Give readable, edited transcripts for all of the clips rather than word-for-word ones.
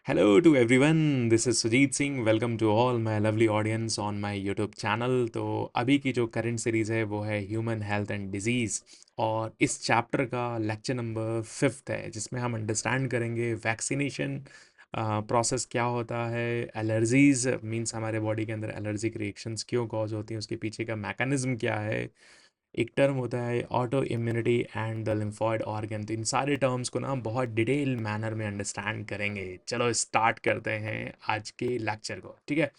Hello to everyone, this is Sujeet Singh. Welcome to all my lovely audience on my YouTube channel. तो अभी की जो current series है वो है ह्यूमन हेल्थ एंड डिजीज़, और इस चैप्टर का लेक्चर नंबर 5th है, जिसमें हम अंडरस्टैंड करेंगे वैक्सीनेशन प्रोसेस क्या होता है, एलर्जीज़ मींस हमारे बॉडी के अंदर एलर्जिक रिएक्शंस क्यों कॉज होती हैं, उसके पीछे का मैकेनिज्म क्या है। एक टर्म होता है auto immunity and the lymphoid organ. तो इन सारे टर्म्स को ना हम बहुत डिटेल मैनर में अंडरस्टैंड करेंगे। चलो स्टार्ट करते हैं आज के लेक्चर को, ठीक है।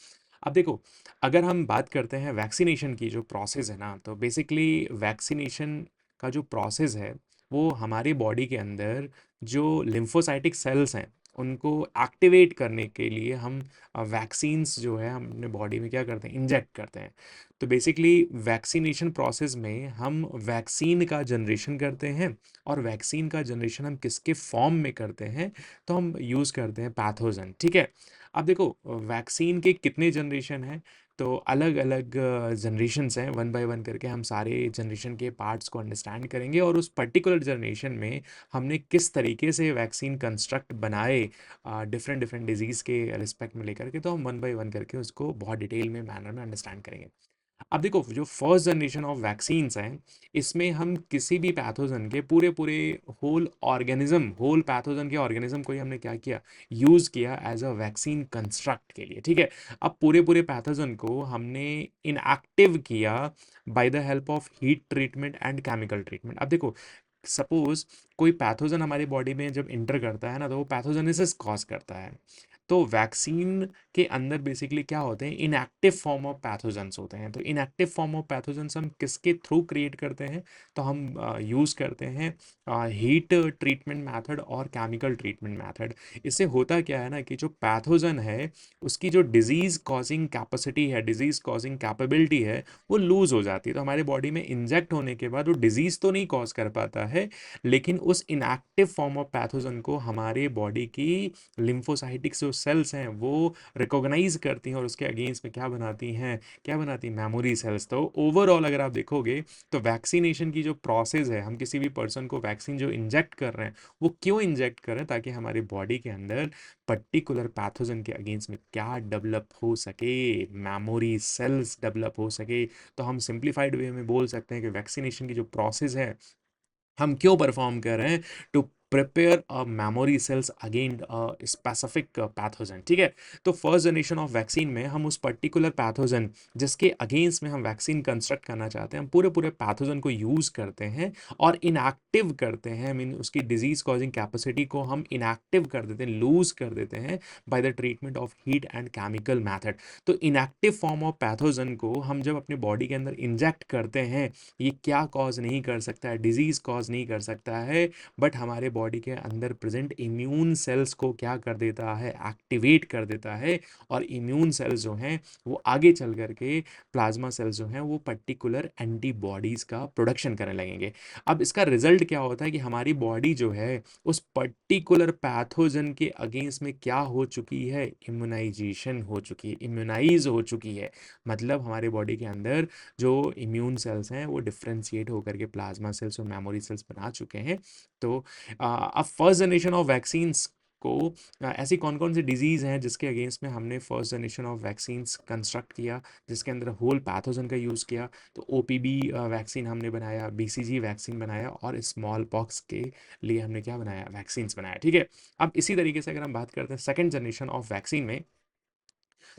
अब देखो, अगर हम बात करते हैं वैक्सीनेशन की जो प्रोसेस है ना, तो बेसिकली वैक्सीनेशन का जो प्रोसेस है वो हमारी बॉडी के अंदर जो लिम्फोसाइटिक सेल्स हैं उनको एक्टिवेट करने के लिए हम वैक्सीन्स जो है हम अपने बॉडी में क्या करते हैं, इंजेक्ट करते हैं। तो बेसिकली वैक्सीनेशन प्रोसेस में हम वैक्सीन का जनरेशन करते हैं, और वैक्सीन का जनरेशन हम किसके फॉर्म में करते हैं, तो हम यूज़ करते हैं पैथोजन, ठीक है। अब देखो, वैक्सीन के कितने जनरेशन हैं, तो अलग अलग जनरेशन्स हैं। वन बाय वन करके हम सारे जनरेशन के पार्ट्स को अंडरस्टैंड करेंगे, और उस पर्टिकुलर जनरेशन में हमने किस तरीके से वैक्सीन कंस्ट्रक्ट बनाए डिफरेंट डिफरेंट डिजीज़ के रिस्पेक्ट में लेकर के, तो हम वन बाय वन करके उसको बहुत डिटेल में मैनर में अंडरस्टैंड करेंगे। अब देखो, जो फर्स्ट जनरेशन ऑफ वैक्सीन्स हैं, इसमें हम किसी भी पैथोजन के पूरे पूरे होल पैथोजन के ऑर्गेनिज्म को ही हमने क्या किया, यूज़ किया एज अ वैक्सीन कंस्ट्रक्ट के लिए, ठीक है। अब पूरे पूरे पैथोजन को हमने इनएक्टिव किया by the help of heat treatment and chemical treatment. अब देखो, सपोज कोई पैथोजन हमारी बॉडी में जब इंटर करता है ना, तो वो पैथोजेनेसिस कॉज करता है। तो वैक्सीन के अंदर बेसिकली क्या होते हैं, इनएक्टिव फॉर्म ऑफ पैथोजेंस होते हैं। तो इनएक्टिव फॉर्म ऑफ पैथोजेंस हम किसके थ्रू क्रिएट करते हैं, तो हम यूज़ करते हैं हीट ट्रीटमेंट मेथड और केमिकल ट्रीटमेंट मेथड। इससे होता क्या है ना, कि जो पैथोजन है उसकी जो डिजीज़ कॉजिंग कैपेसिटी है, डिजीज़ कॉजिंग कैपेबिलिटी है, वो लूज़ हो जाती है। तो हमारे बॉडी में इंजेक्ट होने के बाद वो डिजीज़ तो नहीं कॉज कर पाता है, लेकिन उस इनएक्टिव फॉर्म ऑफ पैथोजन को हमारे बॉडी की लिम्फोसाइटिक जो सेल्स हैं वो रिकॉग्नाइज करती हैं, और उसके अगेंस्ट में क्या बनाती हैं, मेमोरी सेल्स। तो ओवरऑल अगर आप देखोगे, तो वैक्सीनेशन की जो प्रोसेस है, हम किसी भी पर्सन को वैक्सीन जो इंजेक्ट कर रहे हैं, वो क्यों इंजेक्ट कर रहे हैं, ताकि हमारी बॉडी के अंदर पर्टिकुलर पैथोजन के अगेंस्ट में क्या डेवलप हो सके, मेमोरी सेल्स डेवलप हो सके। तो हम सिंप्लीफाइड वे में बोल सकते हैं कि वैक्सीनेशन की जो प्रोसेस है हम क्यों परफॉर्म कर रहे हैं, to prepare a memory cells against specific pathogen, ठीक है। तो फर्स्ट जनरेशन ऑफ वैक्सीन में हम उस पर्टिकुलर पैथोजन जिसके अगेंस्ट में हम वैक्सीन कंस्ट्रक्ट करना चाहते हैं, हम पूरे पूरे पैथोजन को यूज़ करते हैं और इनएक्टिव करते हैं। मीन उसकी डिजीज कॉजिंग कैपेसिटी को हम इनएक्टिव कर देते हैं, लूज कर देते हैं by the treatment of heat and chemical method. तो इनएक्टिव फॉर्म ऑफ पैथोजन को हम जब अपने बॉडी के अंदर इंजेक्ट करते हैं, ये क्या कॉज नहीं कर सकता है, डिजीज कॉज नहीं कर सकता है, बट हमारे बॉडी के अंदर प्रेजेंट इम्यून सेल्स को क्या कर देता है, एक्टिवेट कर देता है। और इम्यून सेल्स जो हैं वो आगे चल करके प्लाज्मा सेल्स जो हैं वो पर्टिकुलर एंटीबॉडीज का प्रोडक्शन करने लगेंगे। अब इसका रिजल्ट क्या होता है, कि हमारी बॉडी जो है उस पर्टिकुलर पैथोजन के अगेंस्ट में क्या हो चुकी है, इम्यूनाइजेशन हो चुकी है, इम्यूनाइज हो चुकी है। मतलब हमारे बॉडी के अंदर जो इम्यून सेल्स हैं वो डिफ्रेंशिएट होकर के प्लाज्मा सेल्स और मेमोरी सेल्स बना चुके हैं। तो अब फर्स्ट जनरेशन ऑफ वैक्सीन्स को ऐसी कौन कौन सी डिजीज़ हैं जिसके अगेंस्ट में हमने first generation of vaccines construct किया, जिसके अंदर होल पैथोजन का यूज़ किया। तो ओपीबी वैक्सीन हमने बनाया, बीसीजी वैक्सीन बनाया, और स्मॉल पॉक्स के लिए हमने क्या बनाया, वैक्सीन्स बनाया, ठीक है। अब इसी तरीके से अगर हम बात करते हैं सेकेंड जनरेशन ऑफ वैक्सीन में,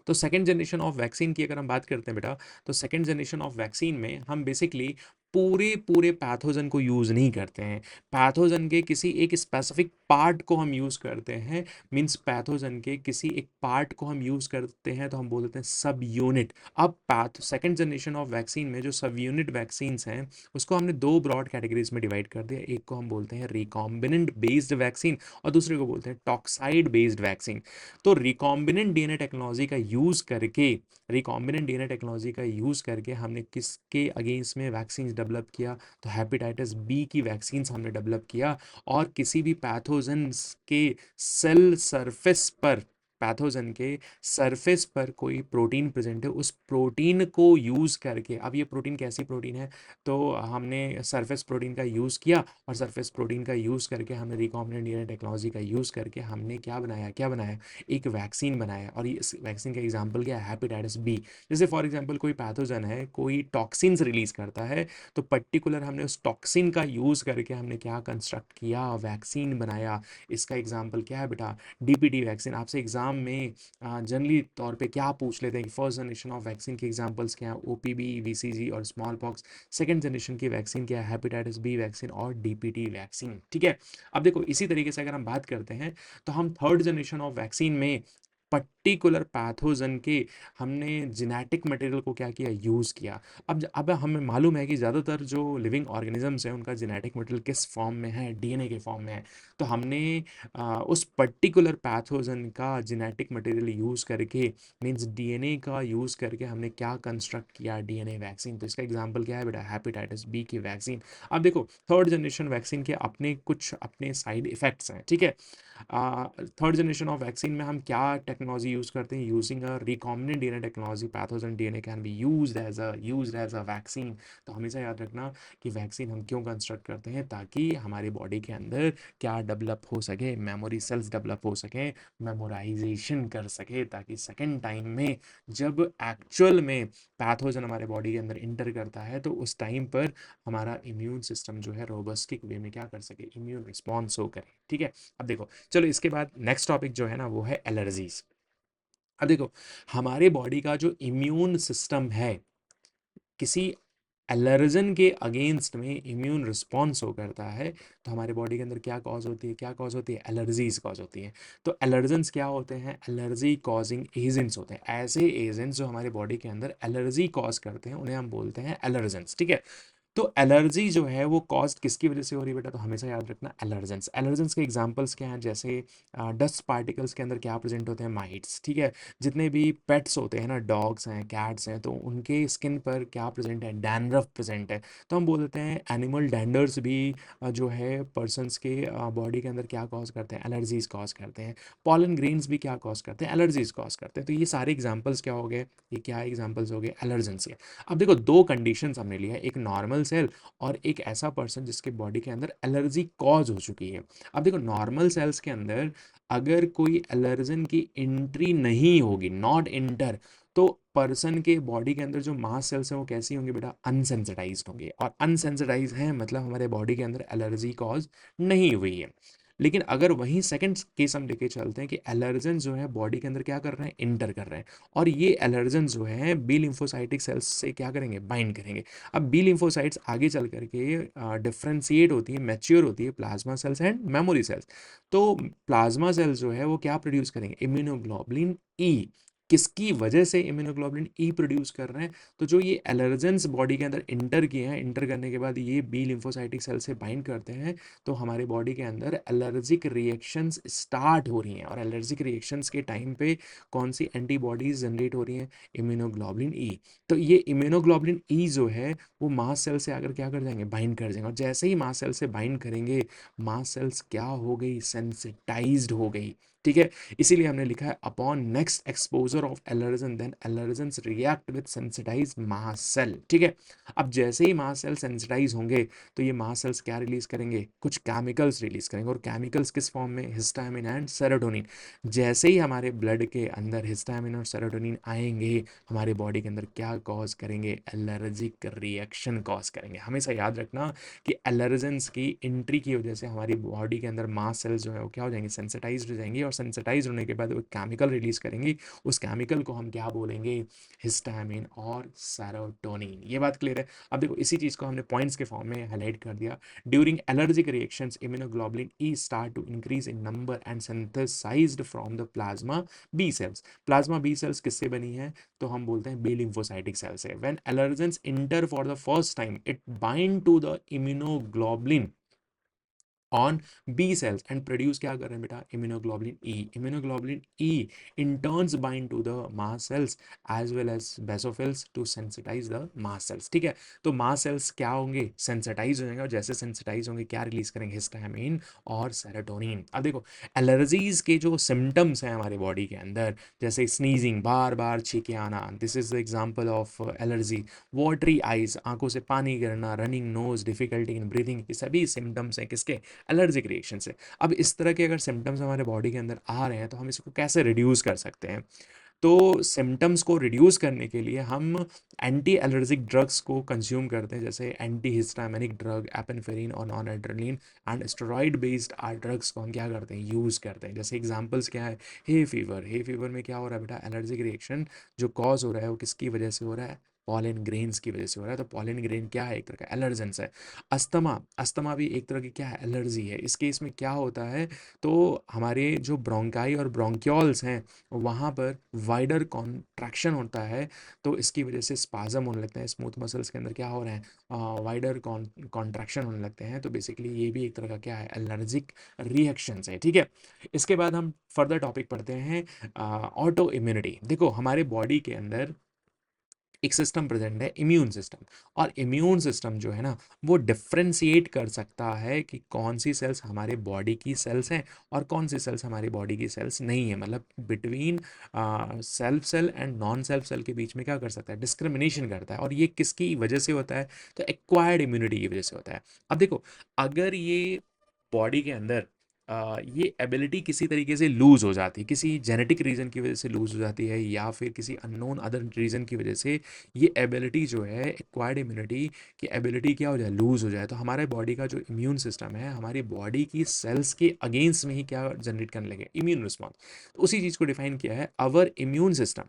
तो सेकेंड जनरेशन ऑफ वैक्सीन की अगर हम बात करते हैं बेटा, तो सेकेंड जनरेशन ऑफ वैक्सीन में हम बेसिकली पूरे पूरे पैथोजन को यूज़ नहीं करते हैं, पैथोजन के किसी एक स्पेसिफिक पार्ट को हम यूज़ करते हैं। मींस पैथोजन के किसी एक पार्ट को हम यूज़ करते हैं, तो हम बोल देते हैं सब यूनिट। अब सेकेंड जनरेशन ऑफ वैक्सीन में जो सब यूनिट वैक्सीन्स हैं उसको हमने दो ब्रॉड कैटेगरीज में डिवाइड कर दिया। एक को हम बोलते हैं रिकॉम्बिनेंट बेस्ड वैक्सीन, और दूसरे को बोलते हैं टॉक्साइड बेस्ड वैक्सीन। तो रिकॉम्बिनेंट डीएनए टेक्नोलॉजी का यूज़ करके हमने किसके अगेंस्ट में वैक्सीन डेवलप किया, तो हेपेटाइटिस बी की वैक्सीन हमने डेवलप किया। और किसी भी पैथोजन के सेल सरफेस पर पैथोजन के सरफेस पर कोई प्रोटीन प्रेजेंट है, उस प्रोटीन को यूज़ करके, अब ये प्रोटीन कैसी प्रोटीन है, तो हमने सरफेस प्रोटीन का यूज़ किया और सरफेस प्रोटीन का यूज़ करके हमने रिकॉम्बिनेंट डीएनए टेक्नोलॉजी का यूज़ करके हमने क्या बनाया, एक वैक्सीन बनाया। और ये इस वैक्सीन का एग्जाम्पल क्या है, हेपेटाइटिस बी। जैसे फॉर एग्जाम्पल कोई पैथोजन है, कोई टॉक्सिन्स रिलीज करता है, तो पर्टिकुलर हमने उस टॉक्सिन का यूज़ करके हमने क्या कंस्ट्रक्ट किया, वैक्सीन बनाया। इसका एग्जाम्पल क्या है बेटा, डीपीटी वैक्सीन। आपसे एग्जाम में जनरली तौर पे क्या पूछ लेते हैं कि फर्स्ट जनरेशन ऑफ वैक्सीन के एग्जाम्पल्स क्या हैं, ओपीबी, वीसीजी और स्मॉल पॉक्स। सेकेंड जनरेशन की वैक्सीन क्या है, हेपेटाइटिस बी वैक्सीन और डीपीटी वैक्सीन। ठीक है, अब देखो इसी तरीके से अगर हम बात करते हैं, तो हम थर्ड जनरेशन ऑफ वैक्सीन में पर्टिकुलर पैथोजन के हमने जेनेटिक मटेरियल को क्या किया, यूज़ किया। अब हमें मालूम है कि ज़्यादातर जो लिविंग ऑर्गेनिजम्स हैं उनका जेनेटिक मटेरियल किस फॉर्म में है, डीएनए के फॉर्म में है। तो हमने उस पर्टिकुलर पैथोजन का जेनेटिक मटेरियल यूज़ करके, मीन्स डीएनए का यूज़ करके हमने क्या कंस्ट्रक्ट किया, डीएनए वैक्सीन। तो इसका एग्जांपल क्या है बेटा, हेपेटाइटिस बी की वैक्सीन। अब देखो थर्ड जनरेशन वैक्सीन के अपने साइड इफ़ेक्ट्स हैं, ठीक है। थर्ड जनरेशन ऑफ वैक्सीन में हम क्या टेक्नोलॉजी यूज़ करते हैं, using a recombinant DNA technology, pathogen DNA can be used as a vaccine. तो हमेशा याद रखना कि वैक्सीन हम क्यों कंस्ट्रक्ट करते हैं, ताकि हमारी बॉडी के अंदर क्या डेवलप हो सके, मेमोरी सेल्स डेवलप हो सके, मेमोराइजेशन कर सके, ताकि सेकेंड टाइम में जब एक्चुअल में पैथोजन हमारे बॉडी के अंदर इंटर करता है, तो उस टाइम पर हमारा इम्यून सिस्टम जो है रोबस्टिक वे में क्या कर सके, इम्यून रिस्पॉन्स हो करे। ठीक है, अब देखो चलो इसके बाद नेक्स्ट टॉपिक जो है ना वो है एलर्जीज। अब देखो हमारे बॉडी का जो इम्यून सिस्टम है, किसी एलर्जन के अगेंस्ट में इम्यून रिस्पॉन्स हो करता है, तो हमारे बॉडी के अंदर क्या कॉज होती है, एलर्जीज कॉज होती हैं। तो एलर्जन्स क्या होते हैं, एलर्जी कॉजिंग एजेंट्स होते हैं। ऐसे एजेंट्स जो हमारे बॉडी के अंदर एलर्जी कॉज करते हैं उन्हें हम बोलते हैं एलर्जन्स। ठीक है, तो एलर्जी जो है वो कॉज किसकी वजह से हो रही है बेटा, तो हमेशा याद रखना एलर्जेंस। एलर्जेंस के एग्जांपल्स क्या हैं, जैसे डस्ट पार्टिकल्स के अंदर क्या प्रेजेंट होते हैं, माइट्स। ठीक है, जितने भी पेट्स होते हैं ना, डॉग्स हैं, कैट्स हैं, तो उनके स्किन पर क्या प्रेजेंट है, डैंड्रफ प्रेजेंट है। तो हम बोल देते हैं एनिमल डैंडर्स भी जो है पर्सनस के बॉडी के अंदर क्या कॉज करते हैं, एलर्जीज कॉज करते हैं। पॉलन ग्रेन्स भी क्या कॉज करते हैं, एलर्जीज कॉज करते हैं। तो ये सारे एग्जाम्पल्स क्या हो गए, ये क्या एग्जाम्पल्स हो गए, एलर्जेंस के। अब देखो दो कंडीशंस हमने लिया है, एक नॉर्मल सेल और एक ऐसा पर्सन जिसके बॉडी के अंदर एलर्जी कॉज हो चुकी है। अब देखो नॉर्मल सेल्स के अंदर अगर कोई एलर्जन की एंट्री नहीं होगी, नॉट इंटर, तो पर्सन के बॉडी के अंदर जो मास सेल्स हैं वो कैसी होंगे बेटा, अनसेंसिटाइज्ड होंगे। और अनसेंसिटाइज हैं मतलब हमारे बॉडी के अंदर एलर्जी कॉज नहीं हुई है। लेकिन अगर वहीं सेकंड केस हम लेके चलते हैं कि एलर्जन जो है बॉडी के अंदर क्या कर रहे हैं, इंटर कर रहे हैं, और ये एलर्जन जो है बी लिम्फोसाइटिक सेल्स से क्या करेंगे, बाइंड करेंगे। अब बी लिम्फोसाइट्स आगे चल करके डिफ्रेंशिएट होती है, मैच्योर होती है plasma cells and memory cells. तो प्लाज्मा सेल्स जो है वो क्या प्रोड्यूस करेंगे, इम्यूनोग्लोबुलिन ई। किसकी वजह से इम्यूनोग्लोबुलिन ई प्रोड्यूस कर रहे हैं, तो जो ये एलर्जेंस बॉडी के अंदर इंटर किए हैं, इंटर करने के बाद ये बी लिम्फोसाइटिक सेल से बाइंड करते हैं, तो हमारे बॉडी के अंदर एलर्जिक रिएक्शंस स्टार्ट हो रही हैं। और एलर्जिक रिएक्शंस के टाइम पे कौन सी एंटीबॉडीज जनरेट हो रही हैं, इम्यूनोग्लोबुलिन ई। तो ये इम्यूनोग्लोबुलिन ई जो है वो मास सेल से आकर क्या कर जाएंगे, बाइंड कर जाएंगे। और जैसे ही मास सेल से बाइंड करेंगे, मास सेल्स क्या हो गई, सेंसिटाइज्ड हो गई। ठीक है, इसीलिए हमने लिखा है upon next exposure of allergen then allergens react with sensitize mass cell. ठीक है, अब जैसे ही मास सेल सेंसिटाइज होंगे, तो ये मास सेल्स क्या रिलीज करेंगे, कुछ केमिकल्स रिलीज करेंगे। और केमिकल्स किस फॉर्म में, हिस्टामिन एंड सेरोटोनिन। जैसे ही हमारे ब्लड के अंदर हिस्टामिन और सेरोटोनिन आएंगे, हमारे बॉडी के अंदर क्या कॉज करेंगे, एलर्जिक रिएक्शन कॉज करेंगे। हमेशा याद रखना कि एलर्जेंस की एंट्री की वजह से हमारी बॉडी के अंदर मास सेल्स जो है वो क्या हो जाएंगे, सेंसिटाइज हो जाएंगी। और सेंसिटाइज होने के बाद वो केमिकल रिलीज करेंगी, उस केमिकल को हम क्या बोलेंगे, हिस्टामिन और सेरोटोनिन। ये बात क्लियर है। अब देखो इसी चीज़ को हमने पॉइंट्स के फॉर्म में हाईलाइट कर दिया। During allergic reactions immunoglobulin E start to increase in number and synthesized from the plasma B cells. Plasma B cells किससे बनी है, तो हम बोलते हैं बी लिम्फोसाइटिक सेल से। When allergens enter for the first time it bind to the immunoglobulin on B cells and produce क्या कर रहे हैं बेटा, immunoglobulin E. Immunoglobulin E in turns bind to the mast cells as well as basophils to sensitize the mast cells. ठीक है, तो mast cells क्या होंगे, सेंसिटाइज हो जाएंगे, और जैसे सेंसिटाइज होंगे क्या रिलीज करेंगे, हिस्टामिन और सेरोटोनिन। अब देखो एलर्जीज के जो सिम्टम्स हैं हमारे बॉडी के अंदर, जैसे स्नीजिंग, बार बार छींके आना, this is the example of allergy. Watery eyes, आंखों से पानी गिरना, running nose, difficulty in breathing, ये सभी सिम्टम्स हैं किसके, एलर्जिक रिएक्शन से। अब इस तरह के अगर सिम्टम्स हमारे बॉडी के अंदर आ रहे हैं तो हम इसको कैसे रिड्यूस कर सकते हैं। तो सिम्टम्स को रिड्यूस करने के लिए हम एंटी एलर्जिक ड्रग्स को कंज्यूम करते हैं, जैसे एंटी हिस्टामिनिक ड्रग, एपेनफ्रिन और non adrenaline and steroid based are drugs को हम क्या करते हैं, यूज़ करते हैं। जैसे एग्जांपल्स क्या है, हे फीवर। हे फीवर में क्या हो रहा है बेटा, एलर्जिक रिएक्शन जो कॉज हो रहा है वो किसकी वजह से हो रहा है, पॉलन ग्रेन्स की वजह से हो रहा है। तो पॉलन ग्रेन क्या है, एक तरह का एलर्जेंस है। अस्थमा, अस्थमा भी एक तरह की क्या है, एलर्जी है। इस केस में क्या होता है, तो हमारे जो ब्रोंकाई और ब्रोंक्योल्स हैं वहाँ पर वाइडर कॉन्ट्रैक्शन होता है, तो इसकी वजह से स्पाजम होने लगते हैं, स्मूथ मसल्स के अंदर क्या हो रहे हैं, वाइडर कॉन्ट्रैक्शन होने लगते हैं। तो बेसिकली ये भी एक तरह का क्या है, एलर्जिक रिएक्शंस है। ठीक है, इसके बाद हम फर्दर टॉपिक पढ़ते हैं, ऑटो इम्यूनिटी। देखो हमारे बॉडी के अंदर एक सिस्टम प्रेजेंट है, इम्यून सिस्टम। और इम्यून सिस्टम जो है ना, वो डिफ्रेंशिएट कर सकता है कि कौन सी सेल्स हमारे बॉडी की सेल्स हैं और कौन सी सेल्स हमारी बॉडी की सेल्स नहीं है। मतलब between self cell and non self cell के बीच में क्या कर सकता है, डिस्क्रिमिनेशन करता है। और ये किसकी वजह से होता है, तो एक्वायर्ड इम्यूनिटी की वजह से होता है। अब देखो अगर ये बॉडी के अंदर ये एबिलिटी किसी तरीके से लूज़ हो जाती है, किसी जेनेटिक रीज़न की वजह से लूज़ हो जाती है, या फिर किसी अननोन अदर रीज़न की वजह से ये एबिलिटी जो है, एक्वायर्ड इम्यूनिटी की एबिलिटी क्या हो जाए, लूज़ हो जाए, तो हमारे बॉडी का जो इम्यून सिस्टम है हमारी बॉडी की सेल्स के अगेंस्ट में ही क्या जनरेट करने लगे, इम्यून रिस्पॉन्स। तो उसी चीज़ को डिफाइन किया है, our immune system.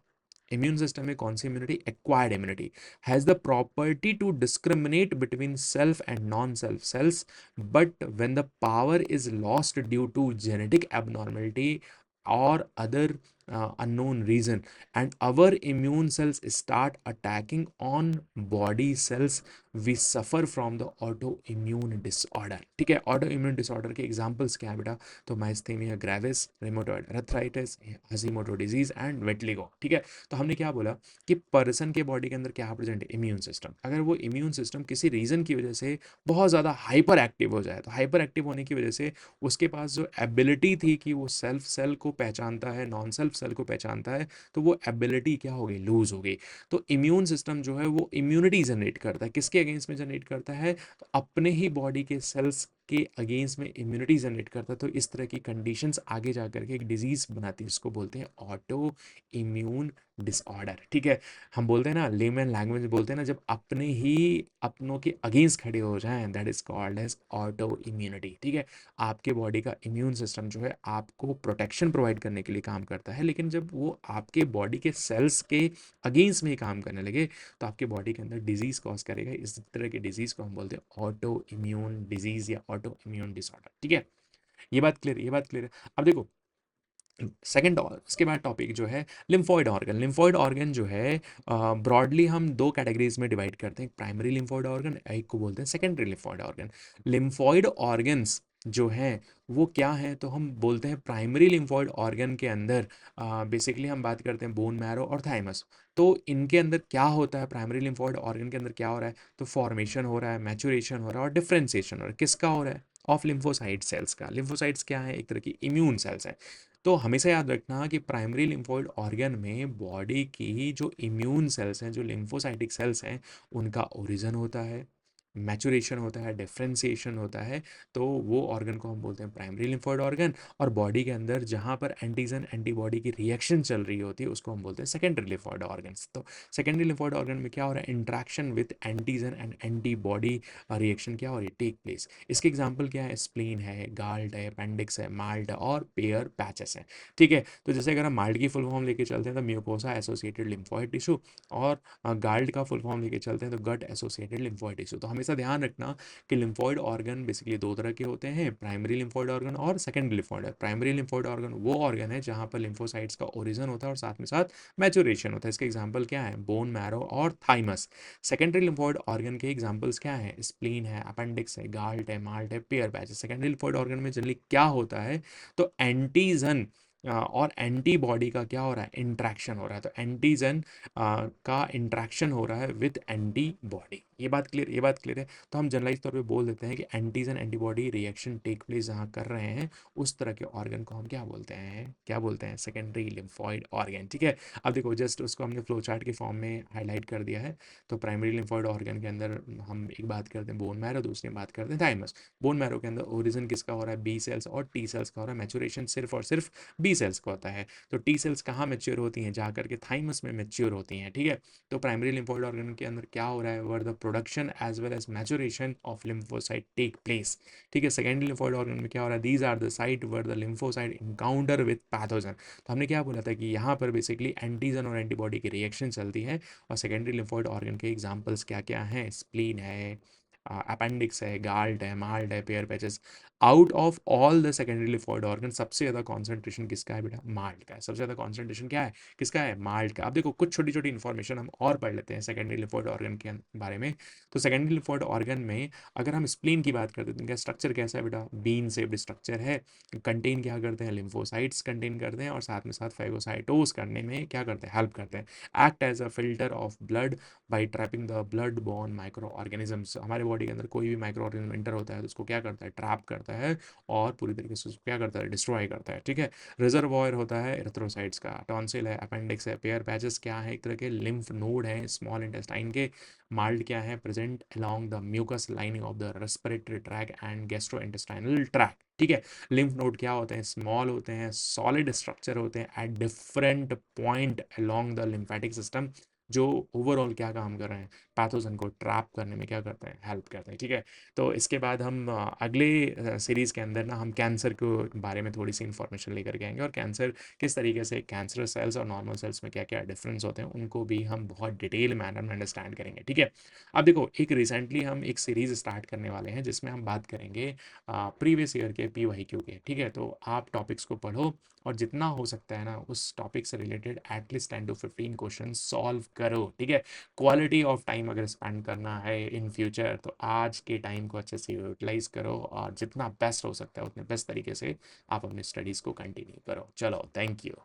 Immune system में कौन सी immunity, acquired immunity, has the property to discriminate between self and non self cells, but when the power is lost due to genetic abnormality or other unknown reason, and our immune cells start attacking on body cells, we suffer from the autoimmune disorder। ठीक है, auto immune disorder के examples क्या है बेटा, तो माइस्थेमिया gravis, rheumatoid arthritis, हजीमोटो disease and वेटलिगो। ठीक है, तो हमने क्या बोला कि पर्सन के बॉडी के अंदर क्या प्रेजेंट है, इम्यून सिस्टम। अगर वो इम्यून सिस्टम किसी रीजन की वजह से बहुत ज़्यादा हाइपर एक्टिव हो जाए, तो हाइपर एक्टिव होने की वजह से उसके पास जो एबिलिटी थी कि वो सेल्फ सेल को पहचानता है, नॉन सेल्फ सेल को पहचानता है, तो वो एबिलिटी क्या हो गई, लूज हो गई। तो इम्यून सिस्टम जो है वो इम्यूनिटी जनरेट करता है, किसके अगेंस्ट में जनरेट करता है, तो अपने ही बॉडी के सेल्स के अगेंस्ट में इम्यूनिटी जनरेट करता है। तो इस तरह की कंडीशंस आगे जा करके एक डिजीज बनाती है, इसको बोलते हैं ऑटो इम्यून डिसऑर्डर। ठीक है, हम बोलते हैं ना, लेमन लैंग्वेज बोलते हैं ना, जब अपने ही अपनों के अगेंस्ट खड़े हो जाएं, that is called as autoimmunity. ठीक है, आपके बॉडी का इम्यून सिस्टम जो है आपको प्रोटेक्शन प्रोवाइड करने के लिए काम करता है, लेकिन जब वो आपके बॉडी के सेल्स के अगेंस्ट में ही काम करने लगे तो आपके बॉडी के अंदर डिजीज कॉज करेगा। इस तरह के डिजीज को हम बोलते हैं ऑटो इम्यून डिजीज या ऑटो इम्यून डिसऑर्डर। ठीक है, ये बात क्लियर, ये बात क्लियर है। अब देखो सेकेंड, इसके बाद टॉपिक जो है लिम्फोइड ऑर्गन। लिम्फोइड ऑर्गन जो है ब्रॉडली हम दो कैटेगरीज में डिवाइड करते हैं, प्राइमरी लिम्फोइड ऑर्गन, एक को बोलते हैं secondary lymphoid organ. Lymphoid organs जो हैं वो क्या हैं, तो हम बोलते हैं प्राइमरी लिम्फोइड ऑर्गन के अंदर बेसिकली हम बात करते हैं बोन मैरो और थाइमस। तो इनके अंदर क्या होता है, प्राइमरी लिम्फोइड ऑर्गन के अंदर क्या हो रहा है, तो फॉर्मेशन हो रहा है, मैचुरेशन हो रहा है और डिफ्रेंसिएशन हो रहा है, किसका हो रहा है, ऑफ लिम्फोसाइट सेल्स का। लिम्फोसाइट्स क्या है, एक तरह की इम्यून सेल्स हैं। तो हमेशा याद रखना कि प्राइमरी लिम्फोइड ऑर्गन में बॉडी की जो इम्यून सेल्स हैं, जो लिम्फोसाइटिक सेल्स हैं, उनका ओरिजिन होता है, मैचुरेशन होता है, डिफ्रेंसिएशन होता है। तो वो ऑर्गन को हम बोलते हैं प्राइमरी लिम्फोइड ऑर्गन। और बॉडी के अंदर जहाँ पर एंटीजन एंटीबॉडी की रिएक्शन चल रही होती है उसको हम बोलते हैं सेकेंडरी लिम्फोइड ऑर्गन्स। तो सेकेंडरी लिम्फोइड ऑर्गन में क्या हो रहा है, interaction with antigen and antibody reaction क्या हो रही है, टेक प्लेस। इसके एग्जाम्पल क्या है, स्प्लीन है, गाल्ट है, अपेंडिक्स है, माल्ट और पेयर पैचेस हैं। ठीक है, तो जैसे अगर हम माल्ट की फुल फॉर्म लेके चलते हैं तो म्यूकोसा एसोसिएटेड लिम्फोइड टिश्यू, और गाल्ट का फुल फॉर्म लेके चलते हैं तो गट एसोसिएटेड लिम्फोइड टिश्यू। तो हमेशा ऐसा ध्यान रखना कि लिम्फॉइड ऑर्गन बेसिकली दो तरह के होते हैं, प्राइमरी लिम्फॉइड ऑर्गन और secondary lymphoid. Primary lymphoid organ वो ऑर्गन है जहाँ पर लिम्फोसाइट्स का ओरिजिन होता है और साथ में साथ मैचुरेशन होता है। इसके एग्जाम्पल क्या है? बोन मैरो और थाइमस। सेकेंडरी लिम्फॉइड ऑर्गन के एग्जाम्पल्स क्या हैं? स्प्लीन है, अपेंडिक्स है, गाल्ट है, माल्ट है, पेयर पैच है। सेकेंडरी लिम्फॉइड ऑर्गन में जनरली क्या होता है? तो एंटीजन और एंटीबॉडी का क्या हो रहा है? इंट्रैक्शन हो रहा है। तो एंटीजन का इंट्रैक्शन हो रहा है विद एंटीबॉडी। ये बात क्लियर? ये बात क्लियर है। तो हम जनरलाइज तौर पे बोल देते हैं कि antigen antibody reaction take place जहाँ कर रहे हैं, उस तरह के ऑर्गन को हम क्या बोलते हैं? क्या बोलते हैं? Secondary lymphoid organ. ठीक है, अब देखो जस्ट उसको हमने फ्लो चार्ट के फॉर्म में हाईलाइट कर दिया है। तो प्राइमरी लिम्फॉइड ऑर्गन के अंदर हम एक बात करते हैं बोन मैरो, दूसरी बात करते हैं थाइमस। बोन मैरो के अंदर ओरिजिन किसका हो रहा है? बी सेल्स और टी सेल्स का हो रहा है। मैचुरेशन सिर्फ और सिर्फ बी सेल्स का होता है। तो टी सेल्स कहाँ मैच्योर होती हैं? जा करके थाइमस में मैच्योर होती हैं। ठीक है, तो प्राइमरी लिम्फोइड ऑर्गन के अंदर क्या हो रहा है? Where the production as well as maturation of lymphocyte take place. ठीक है, सेकेंडरी लिम्फोइड ऑर्गन में क्या हो रहा है? These are the site where the lymphocyte encounter with pathogen. तो हमने क्या बोला था कि यहाँ पर बेसिकली एंटीजन और एंटीबॉडी की रिएक्शन चलती है। और सेकेंडरी लिम्फोइड ऑर्गन के एग्जाम्पल्स क्या क्या हैं? स्प्लीन है, अपेंडिक्स है, गाल्ट है, माल्ट है, pair patches. Out of all the secondary lymphoid organ सबसे ज़्यादा कॉन्सेंट्रेशन किसका है बेटा? माल्ट का है। सबसे ज़्यादा कॉन्सेंट्रेशन क्या है? किसका है? माल्ट का। अब देखो कुछ छोटी छोटी इन्फॉर्मेशन हम और पढ़ लेते हैं सेकेंडरी लिम्फोइड ऑर्गन के बारे में। तो सेकेंडरी लिम्फोइड ऑर्गन में अगर हम स्प्लीन की बात करते हैं तो इनका स्ट्रक्चर कैसा है बेटा? बीन शेप्ड स्ट्रक्चर है। कंटेन क्या करते हैं? लिम्फोसाइट्स कंटेन करते हैं और साथ में साथ फेगोसाइटोस करने में क्या करते हैं? हेल्प करते हैं। Act as a filter of blood by trapping the blood borne microorganisms. हमारे बॉडी के अंदर कोई भी माइक्रो ऑर्गेनिज्म एंटर होता है तो उसको क्या करता है? ट्रैप करता है और पूरी तरीके से उसको क्या करता है? डिस्ट्रॉय करता है। ठीक है, रिजर्वॉयर होता है एरिथ्रोसाइट्स का। टॉन्सिल है, अपेंडिक्स है, पेयर पैचेस क्या है? एक तरह के लिम्फ नोड है स्मॉल इंटेस्टाइन के। माल्ट क्या है? Present along the mucus lining of the respiratory tract and gastrointestinal tract. ठीक है, लिम्फ नोड क्या होते हैं? स्मॉल होते हैं, सॉलिड स्ट्रक्चर होते हैं at different point along the lymphatic system, जो ओवरऑल क्या काम कर रहे हैं? पैथोजन को ट्रैप करने में क्या करते हैं? हेल्प करते हैं। ठीक है, तो इसके बाद हम अगले सीरीज़ के अंदर ना हम कैंसर के बारे में थोड़ी सी इंफॉर्मेशन लेकर के आएंगे और कैंसर किस तरीके से कैंसर सेल्स और नॉर्मल सेल्स में क्या क्या डिफरेंस होते हैं उनको भी हम बहुत डिटेल मैनर में अंडरस्टैंड करेंगे। ठीक है, अब देखो एक रिसेंटली हम एक सीरीज़ स्टार्ट करने वाले हैं जिसमें हम बात करेंगे प्रीवियस ईयर के PYQ के। ठीक है, तो आप टॉपिक्स को पढ़ो और जितना हो सकता है ना उस टॉपिक से related at least 10 to 15 question solve करो। ठीक है, क्वालिटी ऑफ टाइम अगर स्पेंड करना है इन फ्यूचर तो आज के टाइम को अच्छे से यूटिलाइज करो और जितना बेस्ट हो सकता है उतने बेस्ट तरीके से आप अपने स्टडीज़ को कंटिन्यू करो। चलो, थैंक यू।